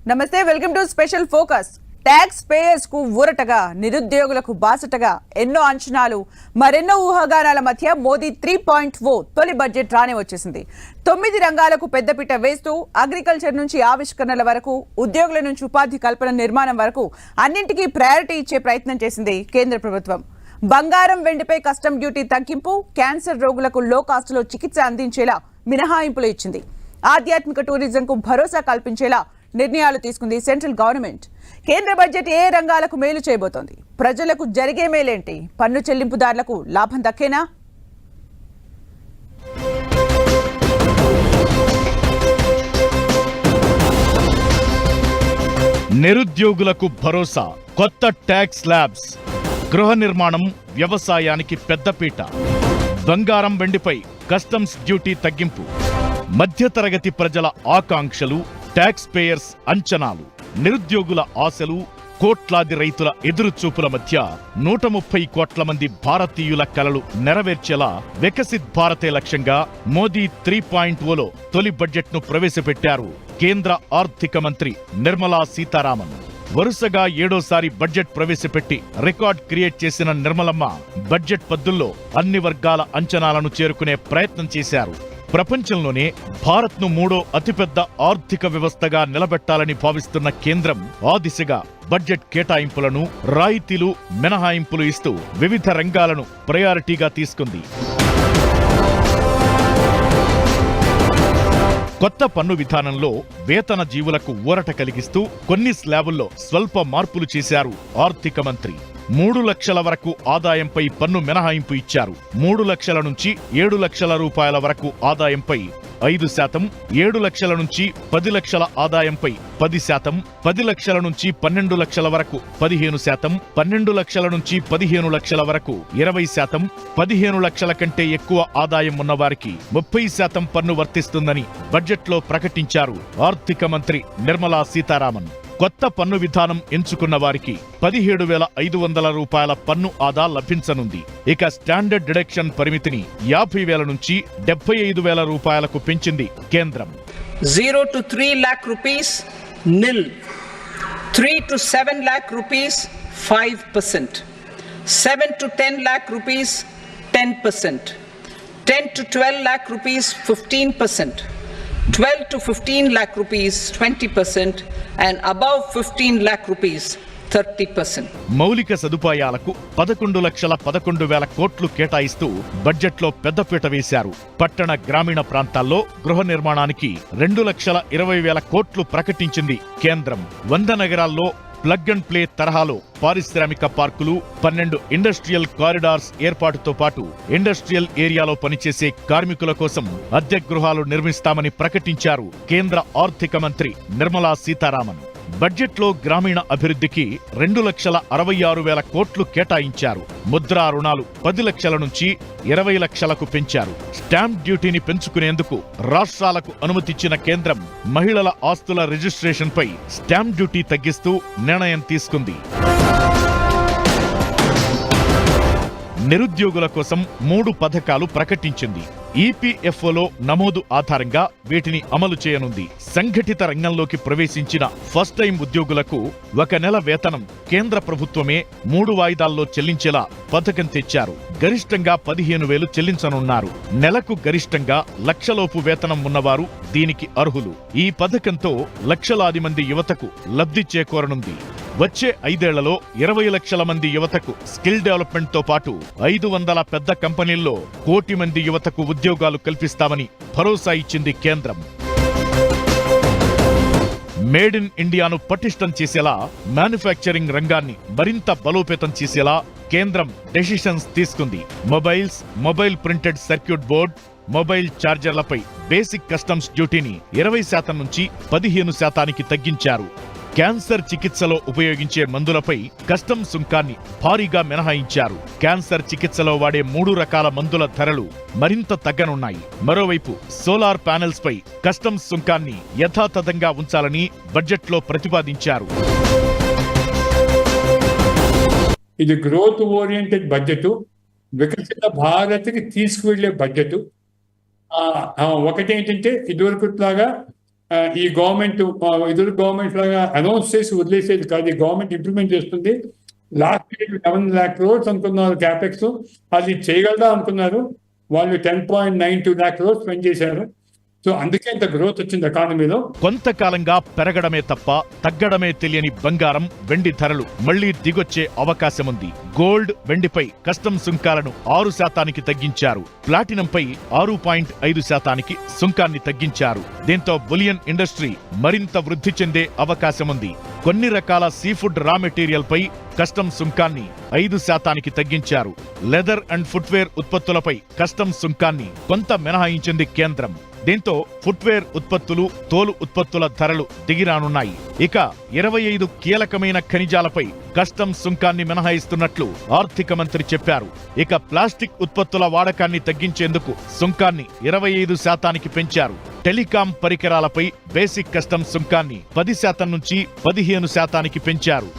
నమస్తే, welcome to special focus. Tax payers కు ఊరటగా, నిరుద్యోగులకు బాసటగా ఎన్నో అంచనాలు, మరెన్నో ఊహాగానాల మధ్య మోదీ 3.0 తొలి బడ్జెట్ రానే వచ్చేసింది. 9 రంగాలకు పెద్దపీట వేస్తూ అగ్రికల్చర్ నుంచి ఆవిష్కరణల వరకు, ఉద్యోగుల నుంచి ఉపాధి కల్పన నిర్మాణం వరకు అన్నింటికీ ప్రయారిటీ ఇచ్చే ప్రయత్నం చేసింది కేంద్ర ప్రభుత్వం. బంగారం, వెండిపై కస్టమ్ డ్యూటీ తగ్గింపు, క్యాన్సర్ రోగులకు లో కాస్టులో చికిత్స అందించేలా మినహాయింపులు ఇచ్చింది. ఆధ్యాత్మిక టూరిజంకు భరోసా కల్పించేలా నిర్ణయాలు తీసుకుంది సెంట్రల్ గవర్నమెంట్. కేంద్ర బడ్జెట్ ఏ రంగాలకు మేలు చేయబోతోంది? ప్రజలకు జరిగే మేలేంటి? పన్ను చెల్లింపుదారులకు లాభం దక్కేనా? నిరుద్యోగులకు భరోసా, కొత్త ట్యాక్స్ ల్యాబ్స్, గృహ నిర్మాణం, వ్యవసాయానికి పెద్దపీట, బంగారం, వెండిపై కస్టమ్స్ డ్యూటీ తగ్గింపు, మధ్యతరగతి ప్రజల ఆకాంక్షలు, ట్యాక్స్ పేయర్స్ అంచనాలు, నిరుద్యోగుల ఆశలు, కోట్లాది రైతుల ఎదురుచూపుల మధ్య 130 కోట్ల మంది భారతీయుల కలలు నెరవేర్చేలా వికసిత్ భారతే లక్ష్యంగా మోదీ 3.0లో తొలి బడ్జెట్ను ప్రవేశపెట్టారు కేంద్ర ఆర్థిక మంత్రి నిర్మలా సీతారామన్. వరుసగా 7వ బడ్జెట్ ప్రవేశపెట్టి రికార్డ్ క్రియేట్ చేసిన నిర్మలమ్మ బడ్జెట్ పద్దుల్లో అన్ని వర్గాల అంచనాలను చేరుకునే ప్రయత్నం చేశారు. ప్రపంచంలోనే భారత్ను 3వ అతిపెద్ద ఆర్థిక వ్యవస్థగా నిలబెట్టాలని భావిస్తున్న కేంద్రం ఆ దిశగా బడ్జెట్ కేటాయింపులను, రాయితీలు, మినహాయింపులు ఇస్తూ వివిధ రంగాలను ప్రయారిటీగా తీసుకుంది. కొత్త పన్ను విధానంలో వేతన జీవులకు ఊరట కలిగిస్తూ కొన్ని స్లాబుల్లో స్వల్ప మార్పులు చేశారు ఆర్థిక మంత్రి. 3 లక్షల వరకు ఆదాయంపై పన్ను మినహాయింపు ఇచ్చారు. 3 లక్షల నుంచి 7 లక్షల రూపాయల వరకు ఆదాయంపై 5%, 7 లక్షల నుంచి 10 లక్షల ఆదాయంపై 10%, 10 లక్షల నుంచి 12 లక్షల వరకు 15%, 12 లక్షల నుంచి 15 లక్షల వరకు 20%, 15 లక్షల కంటే ఎక్కువ ఆదాయం ఉన్నవారికి 30% పన్ను వర్తిస్తుందని బడ్జెట్లో ప్రకటించారు ఆర్థిక మంత్రి నిర్మలా సీతారామన్. కొత్త పన్ను విధానం ఎంచుకున్న వారికి 17,500 రూపాయల పన్ను ఆదా లభించనుంది. ఇక స్టాండర్డ్ డిడక్షన్ పరిమితిని 50,000 నుంచి 75,000 రూపాయలకు పెంచింది కేంద్రం. 0 to 3 lakh rupees nil, 3 to 7 lakh rupees 5%, 7 to 10 lakh rupees 10%, 10 to 12 lakh rupees 15%, 12 to 15 lakh rupees 20%, and above 15 lakh rupees 30%. మౌలిక సదుపాయాలకు 11,11,000 కోట్లు కేటాయిస్తూ బడ్జెట్లో పెద్దపీట వేశారు. పట్టణ, గ్రామీణ ప్రాంతాల్లో గృహ నిర్మాణానికి 2,20,000 కోట్లు ప్రకటించింది కేంద్రం. 100 నగరాల్లో ప్లగ్ అండ్ ప్లే తరహాలో పారిశ్రామిక పార్కులు, 12 ఇండస్ట్రియల్ కారిడార్స్ ఏర్పాటుతో పాటు ఇండస్ట్రియల్ ఏరియాలో పనిచేసే కార్మికుల కోసం అద్దె గృహాలు నిర్మిస్తామని ప్రకటించారు కేంద్ర ఆర్థిక మంత్రి నిర్మలా సీతారామన్. బడ్జెట్లో గ్రామీణ అభివృద్ధికి 2,66,000 కోట్లు కేటాయించారు. ముద్రా రుణాలు 10 లక్షల నుంచి 20 లక్షలకు పెంచారు. స్టాంప్ డ్యూటీని పెంచుకునేందుకు రాష్ట్రాలకు అనుమతిచ్చిన కేంద్రం మహిళల ఆస్తుల రిజిస్ట్రేషన్పై స్టాంప్ డ్యూటీ తగ్గిస్తూ నిర్ణయం తీసుకుంది. నిరుద్యోగుల కోసం 3 పథకాలు ప్రకటించింది. ఈపీఎఫ్ఓలో నమోదు ఆధారంగా వీటిని అమలు చేయనుంది. సంఘటిత రంగంలోకి ప్రవేశించిన ఫస్ట్ టైం ఉద్యోగులకు 1 నెల వేతనం కేంద్ర ప్రభుత్వమే 3 వాయిదాల్లో చెల్లించేలా పథకం తెచ్చారు. గరిష్టంగా 15,000 చెల్లించనున్నారు. నెలకు గరిష్టంగా 1,00,000 వేతనం ఉన్నవారు దీనికి అర్హులు. ఈ పథకంతో లక్షలాది మంది యువతకు లబ్ధి చేకూరనుంది. వచ్చే 5 ఏళ్లలో 20 లక్షల మంది యువతకు స్కిల్ డెవలప్మెంట్ తో పాటు 500 పెద్ద కంపెనీల్లో 1 కోటి మంది యువతకు ఉద్యోగాలు కల్పిస్తామని భరోసా ఇచ్చింది కేంద్రం. మేడ్ ఇన్ ఇండియాను పటిష్టం చేసేలా, మ్యానుఫ్యాక్చరింగ్ రంగాన్ని మరింత బలోపేతం చేసేలా కేంద్రం డెసిషన్స్ తీసుకుంది. Mobiles, mobile printed circuit board, mobile ఛార్జర్లపై బేసిక్ కస్టమ్స్ డ్యూటీని 20% నుంచి 15% తగ్గించారు. క్యాన్సర్ చికిత్సలో ఉపయోగించే మందులపై కస్టమ్ సుంకాన్ని భారీగా మినహాయించారు. క్యాన్సర్ చికిత్సలో వాడే 3 రకాల మందుల ధరలు మరింత తగ్గనున్నాయి. మరోవైపు సోలార్ ప్యానెల్స్ పై కస్టమ్స్ సుంకాన్ని యథాతథంగా ఉంచాలని బడ్జెట్లో ప్రతిపాదించారు. ఇది గ్రోత్ ఓరియంటెడ్ బడ్జెట్, వికసిత భారత్కి తీసుకువెళ్లే బడ్జెట్. ఒకటేంటంటే ఇదివరకులాగా ఈ గవర్నమెంట్ ఎదురు గవర్నమెంట్ లాగా అనౌన్స్ చేసి వదిలేసేది కాదు. ఈ గవర్నమెంట్ ఇంప్లిమెంట్ చేస్తుంది. లాస్ట్ ఇయర్ 11 lakh crores అనుకున్నారు క్యాపెక్స్, అది చేయగలదా అనుకున్నారు. వాళ్ళు 10.92 lakh crores స్పెండ్ చేశారు. సో అందుకే ఇంత గ్రోత్ వచ్చింది ఎకానమీలో. కొంతకాలంగా పెరగడమే తప్ప తగ్గడమే తెలియని బంగారం, వెండి ధరలు మళ్లీ దిగొచ్చే అవకాశముంది. గోల్డ్, వెండిపై కస్టమ్ సుంకాలను 6% తగ్గించారు. ప్లాటినంపై 6.5% సుంకాన్ని తగ్గించారు. దీంతో బులియన్ ఇండస్ట్రీ మరింత వృద్ధి చెందే అవకాశముంది. కొన్ని రకాల సీఫుడ్ రా మెటీరియల్ పై కస్టమ్ సుంకాన్ని 5% తగ్గించారు. లెదర్ అండ్ ఫుట్వేర్ ఉత్పత్తులపై కస్టమ్ సుంకాన్ని కొంత మినహాయించింది కేంద్రం. దీంతో ఫుట్వేర్ ఉత్పత్తులు, తోలు ఉత్పత్తుల ధరలు దిగిరానున్నాయి. ఇక 25 కీలకమైన ఖనిజాలపై కస్టమ్ సుంకాన్ని మినహాయిస్తున్నట్లు ఆర్థిక మంత్రి చెప్పారు. ఇక ప్లాస్టిక్ ఉత్పత్తుల వాడకాన్ని తగ్గించేందుకు సుంకాన్ని 25% పెంచారు. టెలికాం పరికరాలపై బేసిక్ కస్టమ్ సుంకాన్ని 10% నుంచి 15% పెంచారు.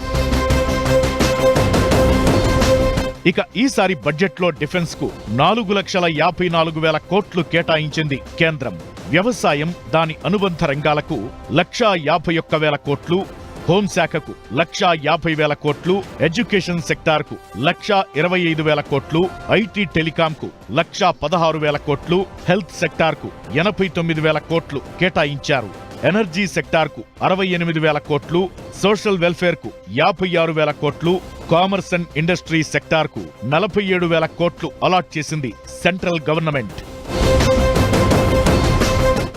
ఇక ఈసారి బడ్జెట్లో డిఫెన్స్ కు 4,54,000 కోట్లు కేటాయించింది కేంద్రం. వ్యవసాయం, దాని అనుబంధ రంగాలకు 1,51,000 కోట్లు, హోంశాఖకు 1,50,000 కోట్లు, ఎడ్యుకేషన్ సెక్టార్కు 1,25,000 కోట్లు, ఐటీ టెలికాంకు 1,16,000 కోట్లు, హెల్త్ సెక్టార్కు 89,000 కోట్లు కేటాయించారు. ఎనర్జీ సెక్టార్కు 68,000 కోట్లు, సోషల్ వెల్ఫేర్కు 56,000 కోట్లు, కామర్స్ అండ్ ఇండస్ట్రీ సెక్టార్కు 47,000 కోట్లు అలాట్ చేసింది సెంట్రల్ గవర్నమెంట్.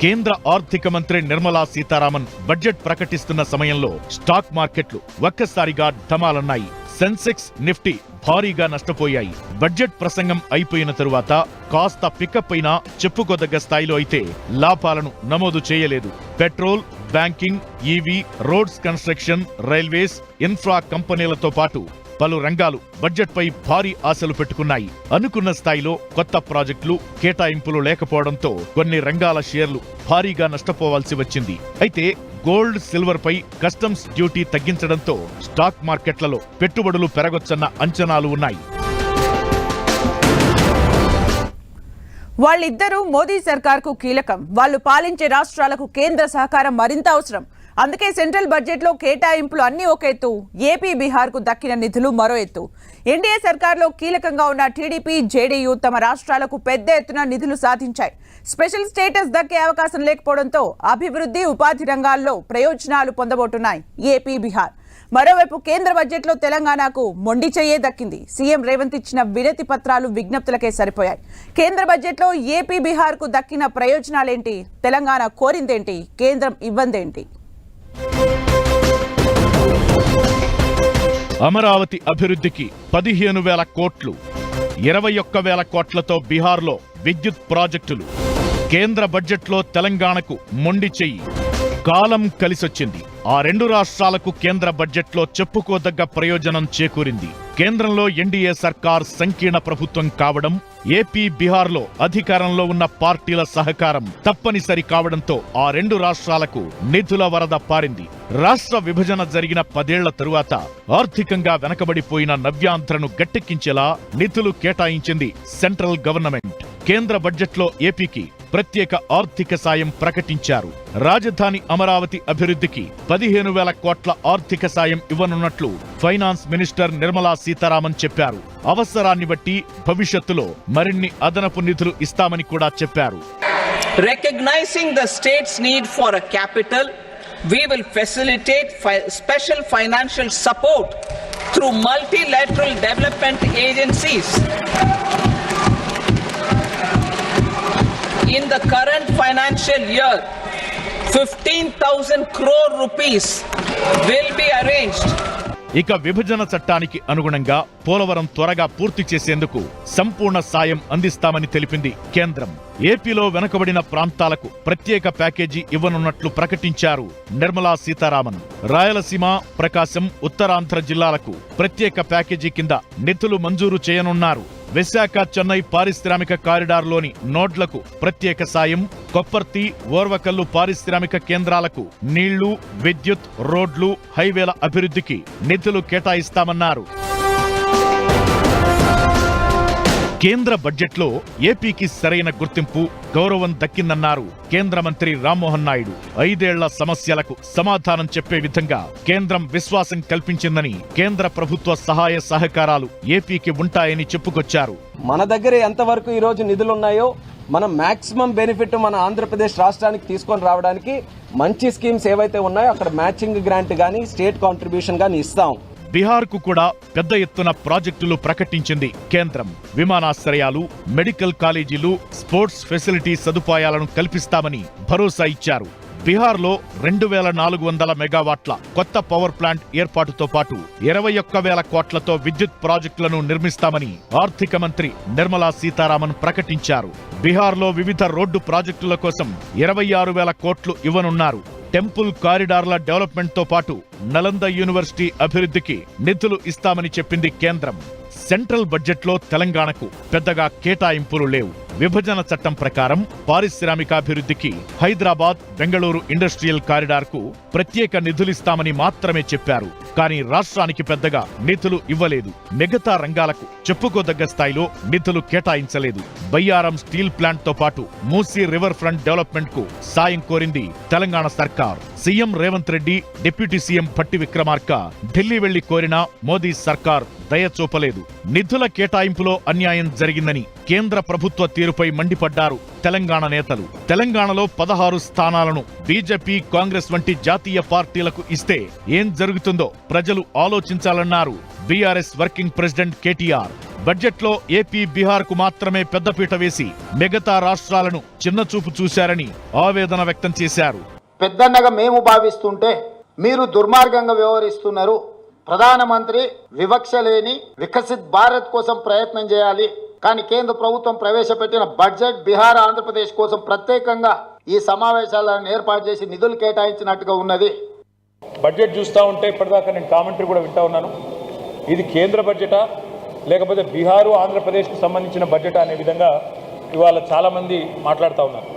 కేంద్ర ఆర్థిక మంత్రి నిర్మలా సీతారామన్ బడ్జెట్ ప్రకటిస్తున్న సమయంలో స్టాక్ మార్కెట్లు ఒక్కసారిగా ఢమాలన్నాయి. సెన్సెక్స్, నిఫ్టీ భారీగా నష్టపోయాయి. బడ్జెట్ ప్రసంగం అయిపోయిన తరువాత కాస్త పికప్ అయినా చెప్పుకోదగ్గ స్థాయిలో అయితే లాభాలను నమోదు చేయలేదు. Petrol, banking, EV, roads construction, railways, infra కంపెనీలతో పాటు పలు రంగాలు బడ్జెట్పై భారీ ఆశలు పెట్టుకున్నాయి. అనుకున్న స్థాయిలో కొత్త ప్రాజెక్టులు, కేటాయింపులు లేకపోవడంతో కొన్ని రంగాల షేర్లు భారీగా నష్టపోవాల్సి వచ్చింది. అయితే గోల్డ్, సిల్వర్ పై కస్టమ్స్ డ్యూటీ తగ్గించడంతో స్టాక్ మార్కెట్లలో పెట్టుబడులు పెరగొచ్చన్న అంచనాలు ఉన్నాయి. వాళ్ళిద్దరూ మోదీ సర్కార్కు కీలకం. వాళ్ళు పాలించే రాష్ట్రాలకు కేంద్ర సహకారం మరింత అవసరం. అందుకే సెంట్రల్ బడ్జెట్లో కేటాయింపులు అన్ని ఒక ఎత్తు, ఏపీ, బీహార్కు దక్కిన నిధులు మరో ఎత్తు. ఎన్డీఏ సర్కార్లో కీలకంగా ఉన్న టీడీపీ, జేడీయూ తమ రాష్ట్రాలకు పెద్ద ఎత్తున నిధులు సాధించాయి. స్పెషల్ స్టేటస్ దక్కే అవకాశం లేకపోవడంతో అభివృద్ధి, ఉపాధి రంగాల్లో ప్రయోజనాలు పొందబోతున్నాయి ఏపీ, బీహార్. మరోవైపు కేంద్ర బడ్జెట్లో తెలంగాణకు మొండి చెయ్యే దక్కింది. సీఎం రేవంత్ ఇచ్చిన వినతి పత్రాలు విజ్ఞప్తులకే సరిపోయాయి. కేంద్ర బడ్జెట్లో ఏపీ, బీహార్కు దక్కిన ప్రయోజనాలేంటి? తెలంగాణ కోరిందేంటి? కేంద్రం ఇవ్వందేంటి? అమరావతి అభివృద్ధికి 15,000 కోట్లు, 21,000 కోట్లతో బీహార్లో విద్యుత్ ప్రాజెక్టులు. కేంద్ర బడ్జెట్లో తెలంగాణకు మొండి చెయ్యి. కాలం కలిసొచ్చింది. ఆ రెండు రాష్ట్రాలకు కేంద్ర బడ్జెట్లో చెప్పుకోదగ్గ ప్రయోజనం చేకూరింది. కేంద్రంలో ఎన్డీఏ సర్కార్ సంకీర్ణ ప్రభుత్వం కావడం, ఏపీ, బీహార్లో అధికారంలో ఉన్న పార్టీల సహకారం తప్పనిసరి కావడంతో ఆ రెండు రాష్ట్రాలకు నిధుల వరద పారింది. రాష్ట్ర విభజన జరిగిన 10 ఏళ్ల తరువాత ఆర్థికంగా వెనకబడిపోయిన నవ్యాంధ్రను గట్టెక్కించేలా నిధులు కేటాయించింది సెంట్రల్ గవర్నమెంట్. కేంద్ర బడ్జెట్లో ఏపీకి ప్రత్యేక ఆర్థిక సాయం ప్రకటించారు. రాజధాని అమరావతి అభివృద్ధికి 15,000 కోట్ల ఆర్థిక సాయం ఇవ్వనున్నట్లు ఫైనాన్స్ మినిస్టర్ నిర్మలా సీతారామన్ చెప్పారు. అవసరాన్ని బట్టి భవిష్యత్తులో మరిన్ని అదనపు నిధులు ఇస్తామని కూడా చెప్పారు. Recognizing the state's need for a capital, we will facilitate special financial support through multilateral development agencies. In the current financial year, 15,000 crore rupees will be arranged. ఇక విభజన చట్టానికి అనుగుణంగా పోలవరం త్వరగా పూర్తి చేసేందుకు సంపూర్ణ సాయం అందిస్తామని తెలిపింది కేంద్రం. ఏపీలో వెనుకబడిన ప్రాంతాలకు ప్రత్యేక ప్యాకేజీ ఇవ్వనున్నట్లు ప్రకటించారు నిర్మలా సీతారామన్. రాయలసీమ, ప్రకాశం, ఉత్తరాంధ్ర జిల్లాలకు ప్రత్యేక ప్యాకేజీ కింద నిధులు మంజూరు చేయనున్నారు. విశాఖ, చెన్నై పారిశ్రామిక కారిడార్లోని నోడ్లకు ప్రత్యేక సాయం, కొప్పర్తి, ఓర్వకల్లు పారిశ్రామిక కేంద్రాలకు నీళ్లు, విద్యుత్, రోడ్లు, హైవేల అభివృద్ధికి నిధులు కేటాయిస్తామన్నారు. కేంద్ర బడ్జెట్లో ఏపీకి సరైన గుర్తింపు, గౌరవం దక్కిందన్నారు కేంద్ర మంత్రి రామ్మోహన్ నాయుడు. 5 ఏళ్ల సమస్యలకు సమాధానం చెప్పే విధంగా కేంద్రం విశ్వాసం కల్పించిందని, కేంద్ర ప్రభుత్వ సహాయ సహకారాలు ఏపీకి ఉంటాయని చెప్పుకొచ్చారు. మన దగ్గర ఎంతవరకు ఈరోజు నిధులున్నాయో మనం మాక్సిమం బెనిఫిట్ మన ఆంధ్రప్రదేశ్ రాష్ట్రానికి తీసుకొని రావడానికి మంచి స్కీమ్స్ ఏవైతే ఉన్నాయో అక్కడ మ్యాచింగ్ గ్రాంట్ గానీ స్టేట్ కాంట్రిబ్యూషన్ గానీ ఇస్తాం. బీహార్కు కూడా పెద్ద ఎత్తున ప్రాజెక్టులు ప్రకటించింది కేంద్రం. విమానాశ్రయాలు, మెడికల్ కాలేజీలు, స్పోర్ట్స్ ఫెసిలిటీ సదుపాయాలను కల్పిస్తామని భరోసా ఇచ్చారు. బీహార్లో 2400 మెగావాట్ల కొత్త పవర్ ప్లాంట్ ఏర్పాటుతో పాటు 21,000 కోట్లతో విద్యుత్ ప్రాజెక్టులను నిర్మిస్తామని ఆర్థిక మంత్రి నిర్మలా సీతారామన్ ప్రకటించారు. బీహార్లో వివిధ రోడ్డు ప్రాజెక్టుల కోసం 26,000 కోట్లు ఇవ్వనున్నారు. టెంపుల్ కారిడార్ల డెవలప్మెంట్ తో పాటు నలంద యూనివర్సిటీ అభివృద్ధికి నిధులు ఇస్తామని చెప్పింది కేంద్రం. సెంట్రల్ బడ్జెట్లో తెలంగాణకు పెద్దగా కేటాయింపులు లేవు. విభజన చట్టం ప్రకారం పారిశ్రామికాభివృద్ధికి హైదరాబాద్, బెంగళూరు ఇండస్ట్రియల్ కారిడార్ కు ప్రత్యేక నిధులిస్తామని మాత్రమే చెప్పారు. కానీ రాష్ట్రానికి పెద్దగా నిధులు ఇవ్వలేదు. మిగతా రంగాలకు చెప్పుకోదగ్గ స్థాయిలో నిధులు కేటాయించలేదు. బయ్యారం స్టీల్ ప్లాంట్ తో పాటు మూసీ రివర్ ఫ్రంట్ డెవలప్మెంట్ కు సాయం కోరింది తెలంగాణ సర్కార్. CM Revanth Reddy, deputy CM Bhatti Vikramarka Delhi వెళ్లి కోరినా మోదీ సర్కార్ దయ చూపలేదు. నిధుల కేటాయింపులో అన్యాయం జరిగిందని కేంద్ర ప్రభుత్వ తీరుపై మండిపడ్డారు తెలంగాణ నేతలు. తెలంగాణలో 16 స్థానాలను బీజేపీ, కాంగ్రెస్ వంటి జాతీయ పార్టీలకు ఇస్తే ఏం జరుగుతుందో ప్రజలు ఆలోచించాలన్నారు బీఆర్ఎస్ వర్కింగ్ ప్రెసిడెంట్ కేటీఆర్. బడ్జెట్లో ఏపీ, బీహార్కు మాత్రమే పెద్దపీట వేసి మిగతా రాష్ట్రాలను చిన్నచూపు చూశారని ఆవేదన వ్యక్తం చేశారు. పెద్దన్నగా మేము భావిస్తుంటే మీరు దుర్మార్గంగా వ్యవహరిస్తున్నారు. ప్రధానమంత్రి వివక్ష లేని వికసిత్ భారత్ కోసం ప్రయత్నం చేయాలి. కానీ కేంద్ర ప్రభుత్వం ప్రవేశపెట్టిన బడ్జెట్ బీహార్, ఆంధ్రప్రదేశ్ కోసం ప్రత్యేకంగా ఈ సమావేశాలను ఏర్పాటు చేసి నిధులు కేటాయించినట్టుగా ఉన్నది. బడ్జెట్ చూస్తూ ఉంటే ఇప్పటిదాకా నేను కామెంటరీ కూడా వింటా ఉన్నాను. ఇది కేంద్ర బడ్జెటా లేకపోతే బీహారు, ఆంధ్రప్రదేశ్కు సంబంధించిన బడ్జెటా అనే విధంగా ఇవాళ చాలా మంది మాట్లాడుతూ ఉన్నారు.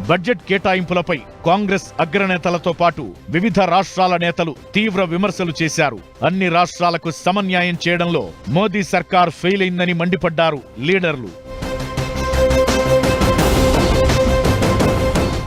బడ్జెట్ కేటాయింపులపై కాంగ్రెస్ అగ్రనేతలతో పాటు వివిధ రాష్ట్రాల నేతలు తీవ్ర విమర్శలు చేశారు. అన్ని రాష్ట్రాలకు సమన్యాయం చేయడంలో మోదీ సర్కార్ ఫెయిల్ అయిందని మండిపడ్డారు లీడర్లు.